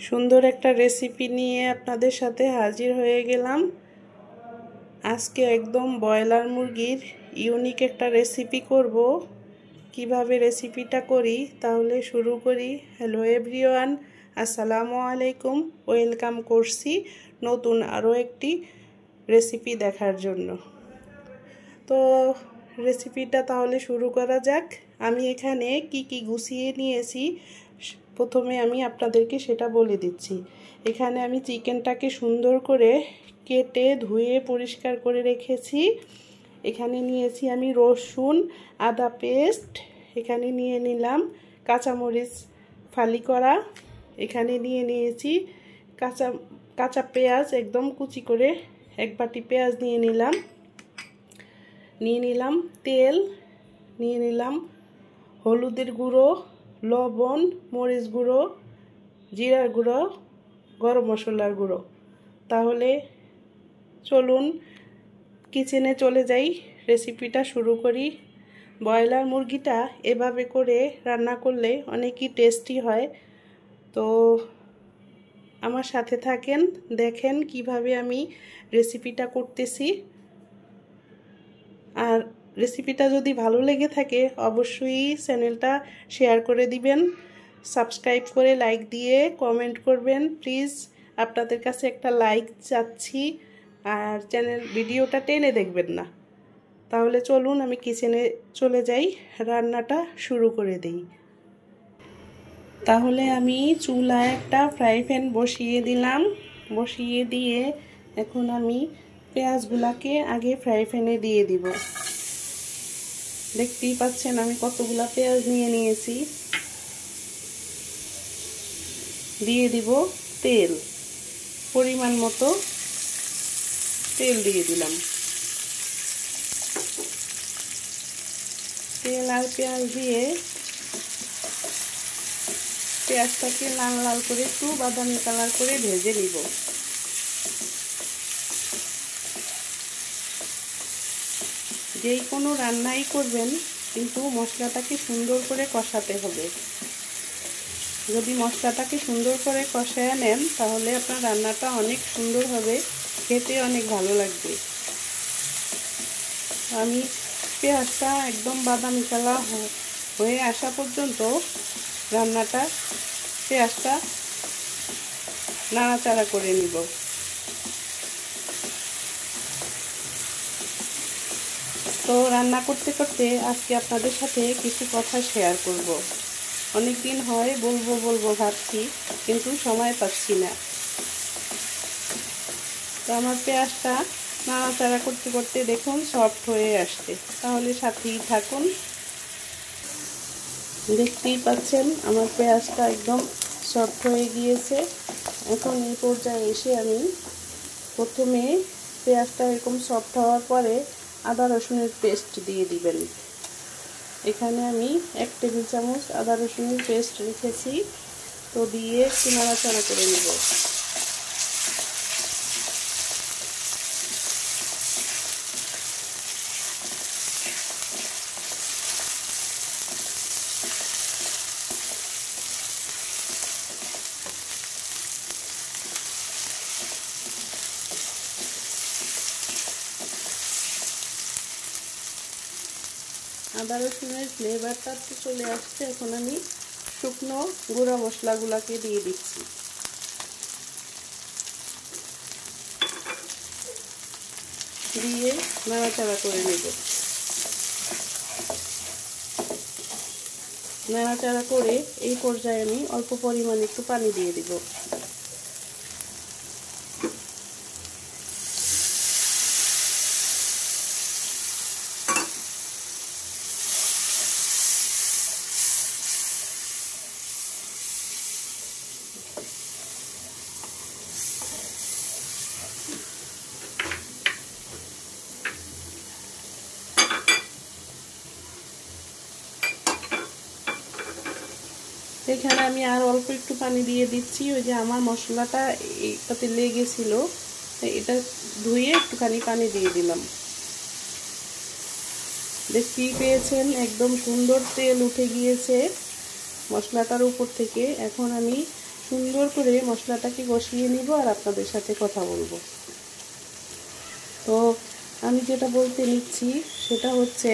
সুন্দর একটা রেসিপি নিয়ে আপনাদের সাথে হাজির হয়ে গেলাম। আজকে একদম ব্রয়লার মুরগির ইউনিক একটা রেসিপি করব। কিভাবে রেসিপিটা করি তাহলে শুরু করি। হ্যালো এভরিওয়ান, আসসালামু আলাইকুম। ওয়েলকাম করছি নতুন আরও একটি রেসিপি দেখার জন্য। তো রেসিপিটা তাহলে শুরু করা যাক। আমি এখানে কি গুছিয়ে নিয়েছি প্রথমে আমি আপনাদেরকে সেটা বলে দিচ্ছি। এখানে আমি চিকেনটাকে সুন্দর করে কেটে ধুয়ে পরিষ্কার করে রেখেছি। এখানে নিয়েছি আমি রসুন আদা পেস্ট, এখানে নিয়ে নিলাম কাঁচামরিচ ফালি করা, এখানে নিয়ে নিয়েছি কাঁচা পেঁয়াজ একদম কুচি করে এক বাটি পেঁয়াজ নিয়ে নিলাম তেল, নিয়ে নিলাম হলুদের গুঁড়ো, লবণ, মরিচ গুঁড়ো, জিরার গুঁড়ো, গরম মশলার গুঁড়ো। তাহলে চলুন কিচেনে চলে যাই, রেসিপিটা শুরু করি। ব্রয়লার মুরগিটা এভাবে করে রান্না করলে অনেকই টেস্টি হয়। তো আমার সাথে থাকেন, দেখেন কিভাবে আমি রেসিপিটা করতেছি। আর রেসিপিটা যদি ভালো লেগে থাকে অবশ্যই চ্যানেলটা শেয়ার করে দিবেন, সাবস্ক্রাইব করে লাইক দিয়ে কমেন্ট করবেন প্লিজ। আপনাদের কাছে একটা লাইক চাচ্ছি, আর ভিডিওটা টেনে দেখবেন না। তাহলে চলুন আমি কিচেনে চলে যাই, রান্নাটা শুরু করে দিই। তাহলে আমি চুলায় একটা ফ্রাই প্যান বসিয়ে দিলাম। বসিয়ে দিয়ে এখন আমি পেঁয়াজগুলাকে আগে ফ্রাই প্যানে দিয়ে দিব। দেখতেই পাচ্ছেন আমি কতগুলা পেঁয়াজ নিয়ে নিয়েছি। দিয়ে দিব তেল, পরিমাণ মতো তেল দিয়ে দিলাম। তেল আর পেঁয়াজ দিয়ে পেঁয়াজটাকে লাল লাল করে একটু বাদামি কালার করে ভেজে নিব। যেই কোনো রান্নাই করবেন কিন্তু মশলাটাকে সুন্দর করে কষাতে হবে। যদি মশলাটাকে সুন্দর করে কষায় নেন তাহলে আপনার রান্নাটা অনেক সুন্দর হবে, খেতে অনেক ভালো লাগবে। আমি পেঁয়াজটা একদম বাদামি কালার হয়ে আসা পর্যন্ত পেঁয়াজটা নাড়াচাড়া করে নিব। তো রান্না করতে করতে আজকে আপনাদের সাথে কিছু কথা শেয়ার করব। অনেক দিন হয় বলবো ভাবছি, কিন্তু সময় পাচ্ছি না। তো আমার পেঁয়াজটা নাড়াচাড়া করতে করতে দেখুন সফট হয়ে আসছে। তাহলে সাথেই থাকুন। দেখতেই পাচ্ছেন আমার পেঁয়াজটা একদম সফট হয়ে গিয়েছে। এখন এই পর্যায়ে এসে আমি প্রথমে পেঁয়াজটা এরকম সফট হওয়ার পরে আদা রসুনের পেস্ট দিয়ে দিবেন। এখানে আমি 1 টেবিল চামচ আদা রসুনের পেস্ট রেখেছি। তো দিয়ে একটু নাড়াচাড়া করে নেব। আদা রসুনের ফ্লেভারটা চলে আসছে। এখন আমি শুকনো গুঁড়া মশলাগুলোকে দিয়ে দিচ্ছি। দিয়ে নাড়াচাড়া করে নেব। নাড়াচাড়া করে এই পর্যায়ে আমি অল্প পরিমাণে একটু পানি দিয়ে দিব। এখানে আমি আর অল্প একটু পানি দিয়ে দিচ্ছি। ওই যে আমার মশলাটা এটাতে লেগেছিল, এটা ধুয়ে একটুখানি পানি দিয়ে দিলাম। দেখতেই পেয়েছেন একদম সুন্দর তেল উঠে গিয়েছে মশলাটার উপর থেকে। এখন আমি সুন্দর করে মশলাটাকে কষিয়ে নিব আর আপনাদের সাথে কথা বলবো। তো আমি যেটা বলতে নিচ্ছি সেটা হচ্ছে,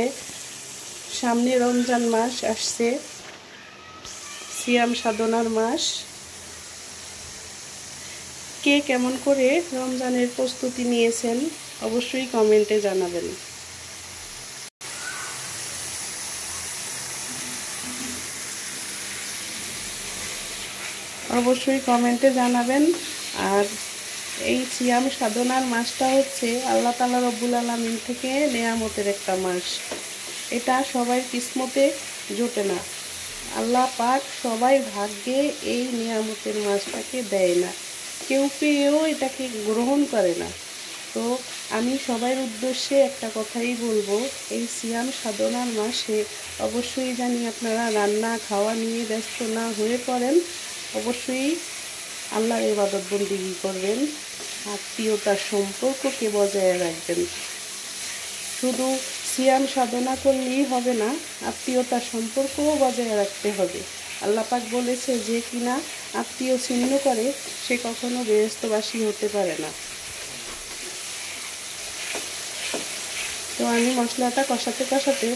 সামনে রমজান মাস আসছে, সিয়াম সাধনার মাস। কে কেমন করে রমজানের প্রস্তুতি নিয়েছেন অবশ্যই কমেন্টে জানাবেন। অবশ্যই কমেন্টে জানাবেন। আর এই সিয়াম সাধনার মাসটা হচ্ছে আল্লাহ তাআলা রব্বুল আলামিন থেকে নেয়ামতের একটা মাস। এটা সবাই কিসমতে জোটে না। আল্লাহ পাক সবাই ভাগ্যে এই নিয়ামতের মাসটাকে দেয় না, কেউ পেয়েও এটাকে গ্রহণ করে না। তো আমি সবার উদ্দেশ্যে একটা কথাই বলবো, এই সিয়াম সাধনার মাসে অবশ্যই জানি আপনারা রান্না খাওয়া নিয়ে ব্যস্ত না হয়ে পড়েন। অবশ্যই আল্লাহর ইবাদত বন্দেগী করবেন, আত্মীয়তার সম্পর্ককে বজায় রাখবেন। শুধু সিয়াম সাধনা করলেই হবে না, আত্মীয়তার সম্পর্কও বজায় রাখতে হবে। আল্লাহ পাক বলেছে যে কিনা আত্মীয় ছিন্ন করে সে কখনো বেহেশতবাসী হতে পারে না। তো আমি মশলাটা কষাতে কষাতে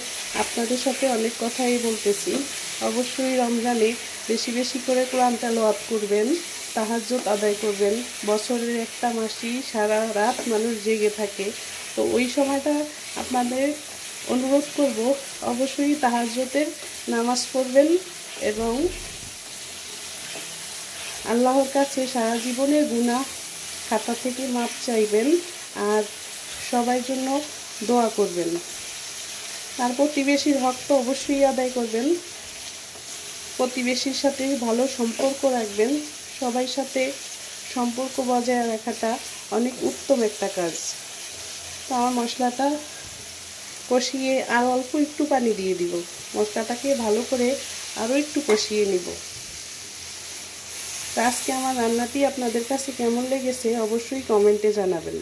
আপনাদের সাথে অনেক কথাই বলতেছি। অবশ্যই রমজানে বেশি বেশি করে কোরআন তেলাওয়াত করবেন, তাহাজ্জুদ আদায় করবেন। বছরের একটা মাসই সারা রাত মানুষ জেগে থাকে, তো ওই সময়টা আপনাদের অনুরোধ করব অবশ্যই তাহাজ্জুদের নামাজ পড়বেন এবং আল্লাহর কাছে সারা জীবনের গুনাহ খাতা থেকে মাপ চাইবেন আর সবার জন্য দোয়া করবেন। আর প্রতিবেশীর হক তো অবশ্যই আদায় করবেন, প্রতিবেশীর সাথে ভালো সম্পর্ক রাখবেন। সবার সাথে সম্পর্ক বজায় রাখাটা অনেক উত্তম একটা কাজ। তো আমার মশলাটা কষিয়ে আর অল্প একটু পানি দিয়ে দিব, মশলাটাকে ভালো করে আরও একটু কষিয়ে নিব। তো আজকে আমার রান্নাটি আপনাদের কাছে কেমন লেগেছে অবশ্যই কমেন্টে জানাবেন।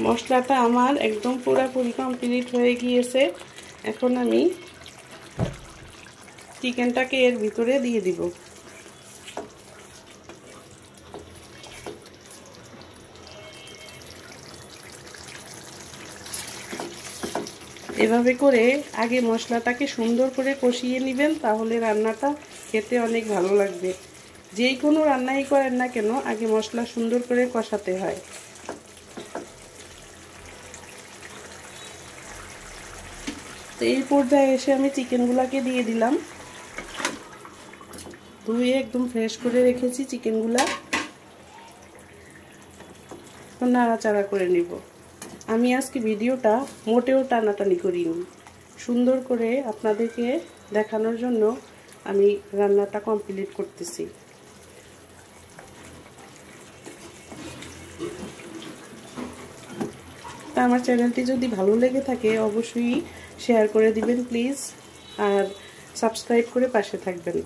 মশলাটা আমার একদম পুরোপুরি কমপ্লিট হয়ে গিয়েছে। এখন আমি চিকেনটাকে এর ভিতরে দিয়ে দিব। এভাবে করে আগে মশলাটাকে সুন্দর করে কষিয়ে নেবেন, তাহলে রান্নাটা খেতে অনেক ভালো লাগবে। যেই কোনো রান্নাই করেন না কেন আগে মশলা সুন্দর করে কষাতে হয়। তো এই পর্যায়ে এসে আমি চিকেনগুলোকে দিয়ে দিলাম। ধুয়ে একদম ফ্রেশ করে রেখেছি চিকেনগুলা। নাড়াচাড়া করে নিব। আমি আজকে ভিডিওটা মোটেও টানাটানি করিনি, সুন্দর করে আপনাদেরকে দেখানোর জন্য আমি রান্নাটা কমপ্লিট করতেছি। তা আমার চ্যানেলটি যদি ভালো লেগে থাকে অবশ্যই শেয়ার করে দিবেন প্লিজ, আর সাবস্ক্রাইব করে পাশে থাকবেন।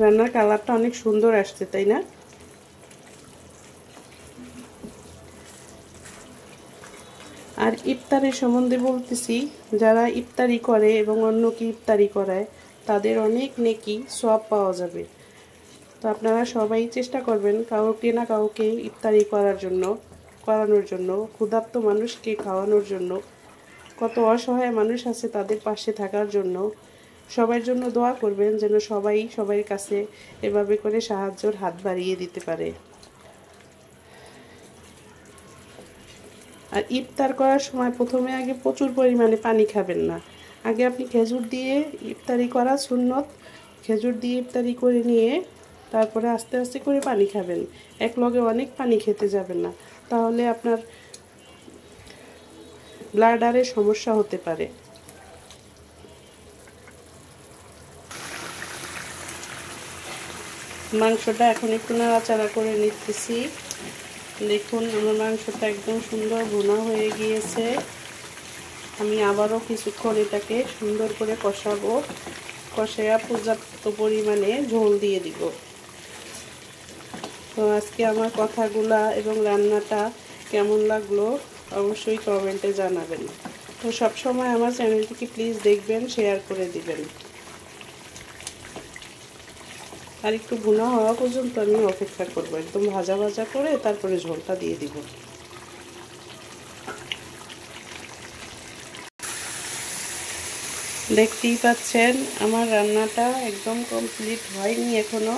রান্নার কালারটা অনেক সুন্দর আসছে, তাই না? আর ইফতারের সম্বন্ধে বলতেছি, যারা ইফতারি করে এবং অন্যকে ইফতারি করায় তাদের অনেক নেকি সওয়াব পাওয়া যাবে। তো আপনারা সবাই চেষ্টা করবেন কাউকে না কাউকে ইফতারি করানোর জন্য, ক্ষুধার্ত মানুষকে খাওয়ানোর জন্য। কত অসহায় মানুষ আছে তাদের পাশে থাকার জন্য। সবার জন্য দোয়া করবেন যেন সবাই সবার কাছে এভাবে করে সাহায্যের হাত বাড়িয়ে দিতে পারে। আর ইফতার করার সময় প্রথমে আগে প্রচুর পরিমাণে পানি খাবেন না। আগে আপনি খেজুর দিয়ে ইফতারি করা সুন্নত, খেজুর দিয়ে ইফতারি করে নিয়ে তারপরে আস্তে আস্তে করে পানি খাবেন। এক লগে অনেক পানি খেতে যাবেন না, তাহলে আপনার ব্লাডারের সমস্যা হতে পারে। মাংসটা এখন একটু নাড়াচাড়া করে নিতেছি। দেখুন আমার মাংসটা একদম সুন্দর ভুনা হয়ে গিয়েছে। আমি আবারও কিছুক্ষণ এটাকে সুন্দর করে কষাবো, কষায়া পর্যাপ্ত পরিমাণে ঝোল দিয়ে দিব। তো আজকে আমার কথাগুলা এবং রান্নাটা কেমন লাগলো অবশ্যই কমেন্টে জানাবেন। তো সবসময় আমার চ্যানেলটিকে প্লিজ দেখবেন, শেয়ার করে দিবেন। আর একটু ভুনা হওয়া পর্যন্ত আমি অপেক্ষা করব, একদম ভাজা ভাজা করে তারপরে ঝোলটা দিয়ে দিব। দেখতেই পাচ্ছেন আমার রান্নাটা একদম কমপ্লিট হয়নি এখনো,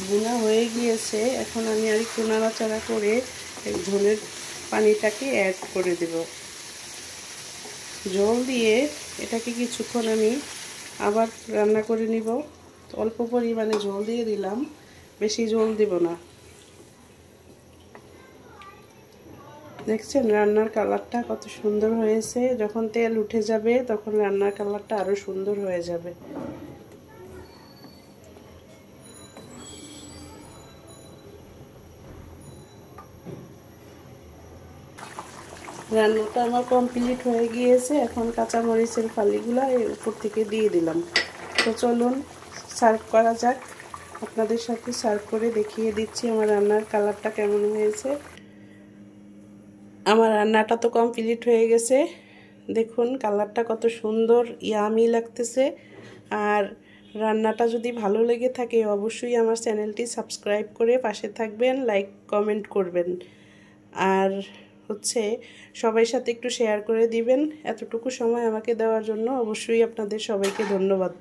ভুনা হয়ে গিয়েছে। এখন আমি আর একটু নাড়াচাড়া করে ঝোলের পানিটাকে অ্যাড করে দেব। জল দিয়ে এটাকে কিছুক্ষণ আমি আবার রান্না করে নিব। অল্প পরিমাণে জল দিয়ে দিলাম, বেশি জল দেব না। দেখছেন রান্নার কালারটা কত সুন্দর হয়েছে। যখন তেল উঠে যাবে তখন রান্নার কালারটা আরো সুন্দর হয়ে যাবে। রান্নাটা আমার কমপ্লিট হয়ে গিয়েছে। এখন কাঁচা মরিচের ফালিগুলো এর উপর থেকে দিয়ে দিলাম। তো চলুন সার্ভ করা যাক। আপনাদের সাথে সার্ভ করে দেখিয়ে দিচ্ছি আমার রান্নার কালারটা কেমন হয়েছে। আমার রান্নাটা তো কমপ্লিট হয়ে গেছে। দেখুন কালারটা কত সুন্দর, ইয়ামি লাগতেছে। আর রান্নাটা যদি ভালো লেগে থাকে অবশ্যই আমার চ্যানেলটি সাবস্ক্রাইব করে পাশে থাকবেন, লাইক কমেন্ট করবেন। আর সবার সাথে একটু শেয়ার করে দিবেন। এতটুকু সময় আমাকে দেওয়ার জন্য অবশ্যই আপনাদের সবাইকে ধন্যবাদ।